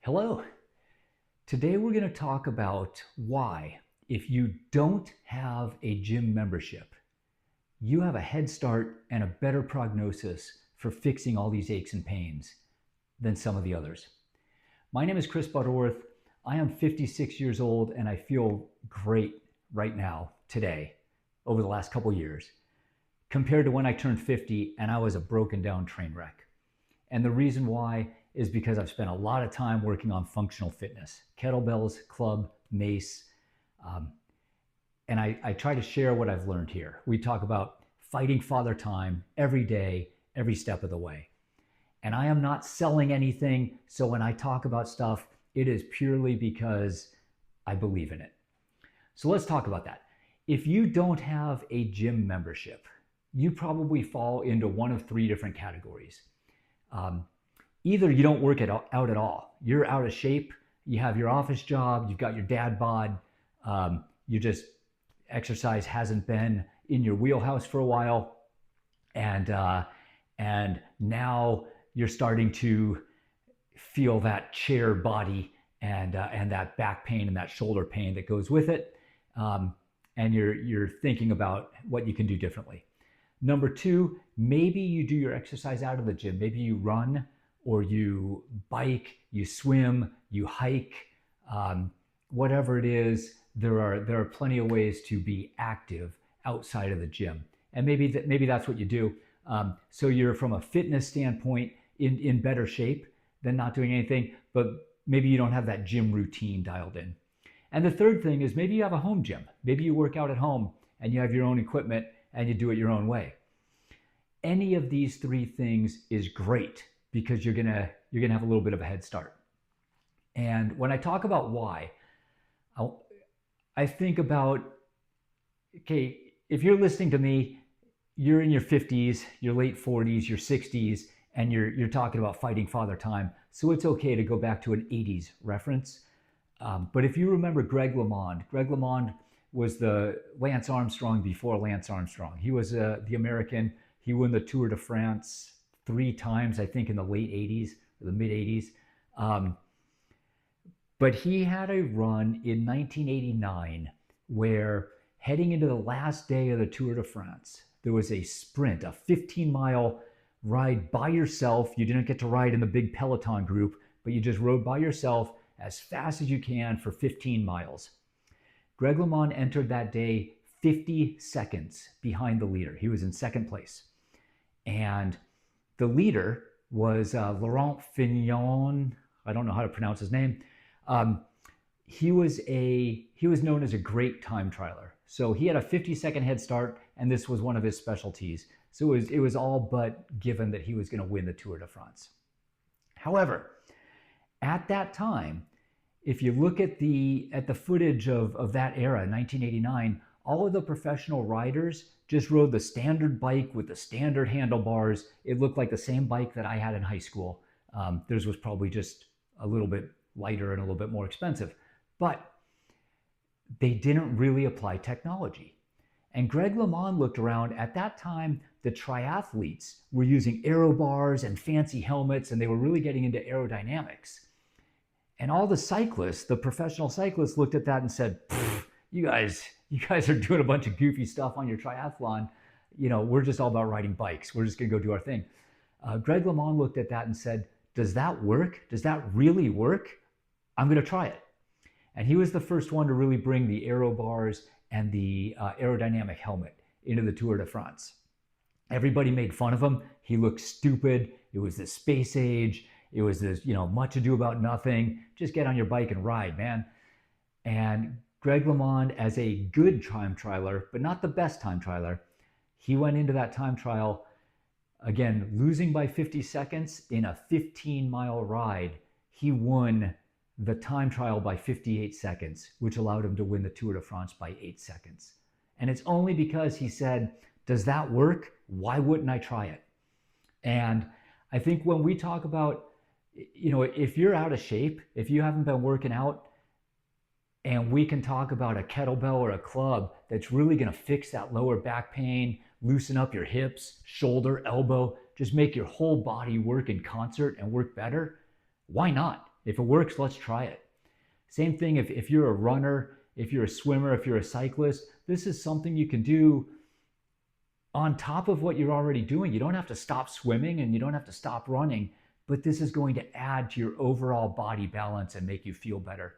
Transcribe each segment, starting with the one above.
Hello. Today we're going to talk about why, if you don't have a gym membership, you have a head start and a better prognosis for fixing all these aches and pains than some of the others. My name is Chris Butterworth. I am 56 years old and I feel great right now, today, over the last couple years, compared to when I turned 50 and I was a broken down train wreck. And the reason why is because I've spent a lot of time working on functional fitness, kettlebells, club, mace, and I try to share what I've learned here. We talk about fighting father time every day, every step of the way. And I am not selling anything, so when I talk about stuff, it is purely because I believe in it. So let's talk about that. If you don't have a gym membership, you probably fall into one of three different categories. Either you don't work out at all. You're out of shape. You have your office job. You've got your dad bod. You just exercise hasn't been in your wheelhouse for a while, and now you're starting to feel that chair body and that back pain and that shoulder pain that goes with it, and you're thinking about what you can do differently. Number two, maybe you do your exercise out of the gym. Maybe you run, or you bike, you swim, you hike, whatever it is. There are plenty of ways to be active outside of the gym, and maybe that's what you do. So you're, from a fitness standpoint, in better shape than not doing anything, but maybe you don't have that gym routine dialed in. And the third thing is, maybe you have a home gym. Maybe you work out at home and you have your own equipment and you do it your own way. Any of these three things is great, because you're gonna have a little bit of a head start. And when I talk about why, I think about, okay, if you're listening to me, you're in your 50s, your late 40s, your 60s, and you're talking about fighting father time. So it's okay to go back to an 80s reference. But if you remember Greg LeMond was the Lance Armstrong before Lance Armstrong. He was the American. He won the Tour de France 3 times, I think, in the late 80s or the mid 80s. But he had a run in 1989 where, heading into the last day of the Tour de France, there was a sprint, a 15-mile ride by yourself. You didn't get to ride in the big Peloton group, but you just rode by yourself as fast as you can for 15 miles. Greg LeMond entered that day 50 seconds behind the leader. He was in second place. And the leader was Laurent Fignon. I don't know how to pronounce his name. He was known as a great time trialer. So he had a 50-second head start, and this was one of his specialties. So it was all but given that he was going to win the Tour de France. However, at that time, if you look at the footage of that era, 1989, all of the professional riders just rode the standard bike with the standard handlebars. It looked like the same bike that I had in high school. Theirs was probably just a little bit lighter and a little bit more expensive. But they didn't really apply technology. And Greg LeMond looked around. At that time, the triathletes were using aero bars and fancy helmets, and they were really getting into aerodynamics. And all the cyclists, the professional cyclists, looked at that and said, you guys are doing a bunch of goofy stuff on your triathlon. We're just all about riding bikes. We're just gonna go do our thing. Greg LeMond looked at that and said, does that work? Does that really work? I'm gonna try it. And he was the first one to really bring the aero bars and the aerodynamic helmet into the Tour de France. Everybody made fun of him. He looked stupid. It was the space age. It was this, much ado about nothing. Just get on your bike and ride, man. And Greg LeMond, as a good time trialer, but not the best time trialer, he went into that time trial, again, losing by 50 seconds in a 15-mile ride. He won the time trial by 58 seconds, which allowed him to win the Tour de France by 8 seconds. And it's only because he said, does that work? Why wouldn't I try it? And I think when we talk about, if you're out of shape, if you haven't been working out, and we can talk about a kettlebell or a club that's really going to fix that lower back pain, loosen up your hips, shoulder, elbow, just make your whole body work in concert and work better, why not? If it works, let's try it. Same thing if you're a runner, if you're a swimmer, if you're a cyclist, this is something you can do on top of what you're already doing. You don't have to stop swimming and you don't have to stop running, but this is going to add to your overall body balance and make you feel better.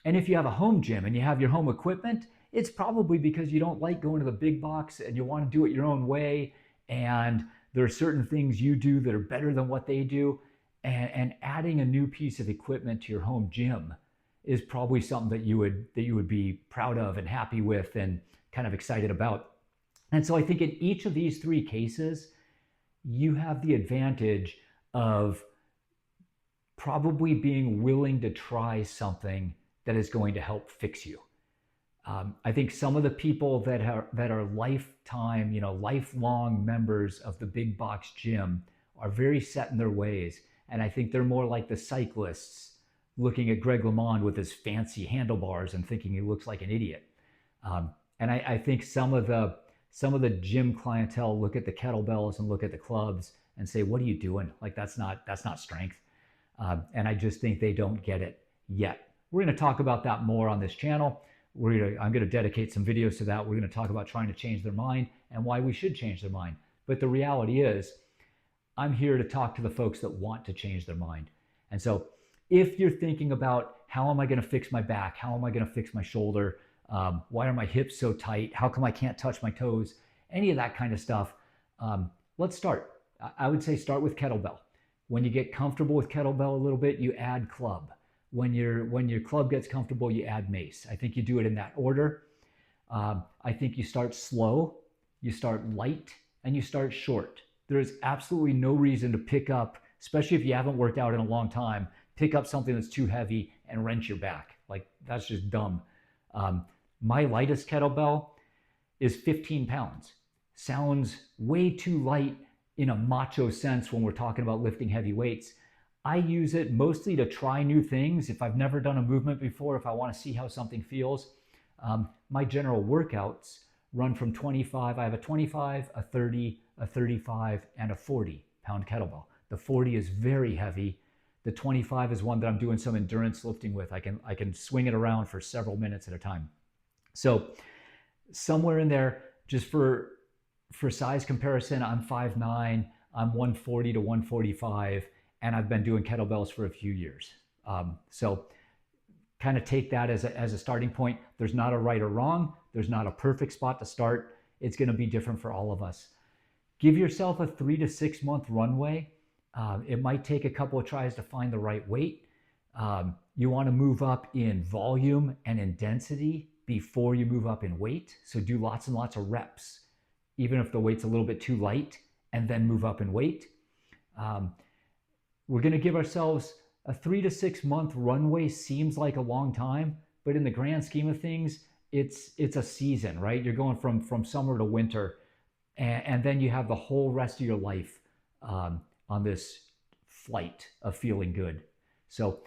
And if you have a home gym and you have your home equipment, it's probably because you don't like going to the big box and you want to do it your own way. And there are certain things you do that are better than what they do. And adding a new piece of equipment to your home gym is probably something that you would be proud of and happy with and kind of excited about. And so I think in each of these three cases, you have the advantage of probably being willing to try something that is going to help fix you. I think some of the people that are lifetime, lifelong members of the big box gym are very set in their ways. And I think they're more like the cyclists looking at Greg LeMond with his fancy handlebars and thinking he looks like an idiot. And I think some of the gym clientele look at the kettlebells and look at the clubs and say, what are you doing? Like, that's not strength. And I just think they don't get it yet. We're going to talk about that more on this channel. I'm going to dedicate some videos to that. We're going to talk about trying to change their mind and why we should change their mind. But the reality is, I'm here to talk to the folks that want to change their mind. And so if you're thinking about how am I going to fix my back? How am I going to fix my shoulder? Why are my hips so tight? How come I can't touch my toes? Any of that kind of stuff. Let's start. I would say start with kettlebell. When you get comfortable with kettlebell a little bit, you add club. When your club gets comfortable, you add mace. I think you do it in that order. I think you start slow, you start light, and you start short. There is absolutely no reason to pick up, especially if you haven't worked out in a long time, pick up something that's too heavy and wrench your back. Like, that's just dumb. My lightest kettlebell is 15 pounds. Sounds way too light in a macho sense when we're talking about lifting heavy weights. I use it mostly to try new things. If I've never done a movement before, if I want to see how something feels. My general workouts run from 25. I have a 25, a 30, a 35, and a 40-pound kettlebell. The 40 is very heavy. The 25 is one that I'm doing some endurance lifting with. I can swing it around for several minutes at a time. So somewhere in there, just for size comparison, I'm 5'9", I'm 140 to 145, and I've been doing kettlebells for a few years. So kind of take that as a starting point. There's not a right or wrong. There's not a perfect spot to start. It's going to be different for all of us. Give yourself a 3 to 6 month runway. It might take a couple of tries to find the right weight. You want to move up in volume and in density before you move up in weight. So do lots and lots of reps, even if the weight's a little bit too light, and then move up in weight. We're going to give ourselves a 3 to 6 month runway. Seems like a long time, but in the grand scheme of things, it's a season, right? You're going from summer to winter, and then you have the whole rest of your life on this flight of feeling good. So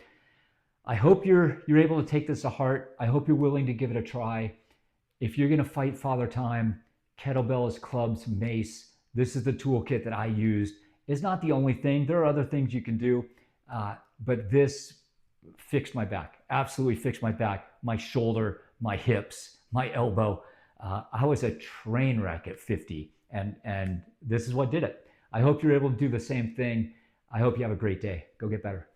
I hope you're able to take this to heart. I hope you're willing to give it a try. If you're going to fight Father Time, kettlebells, clubs, mace, this is the toolkit that I used. It's not the only thing. There are other things you can do, but this fixed my back. Absolutely fixed my back, my shoulder, my hips, my elbow. I was a train wreck at 50, and this is what did it. I hope you're able to do the same thing. I hope you have a great day. Go get better.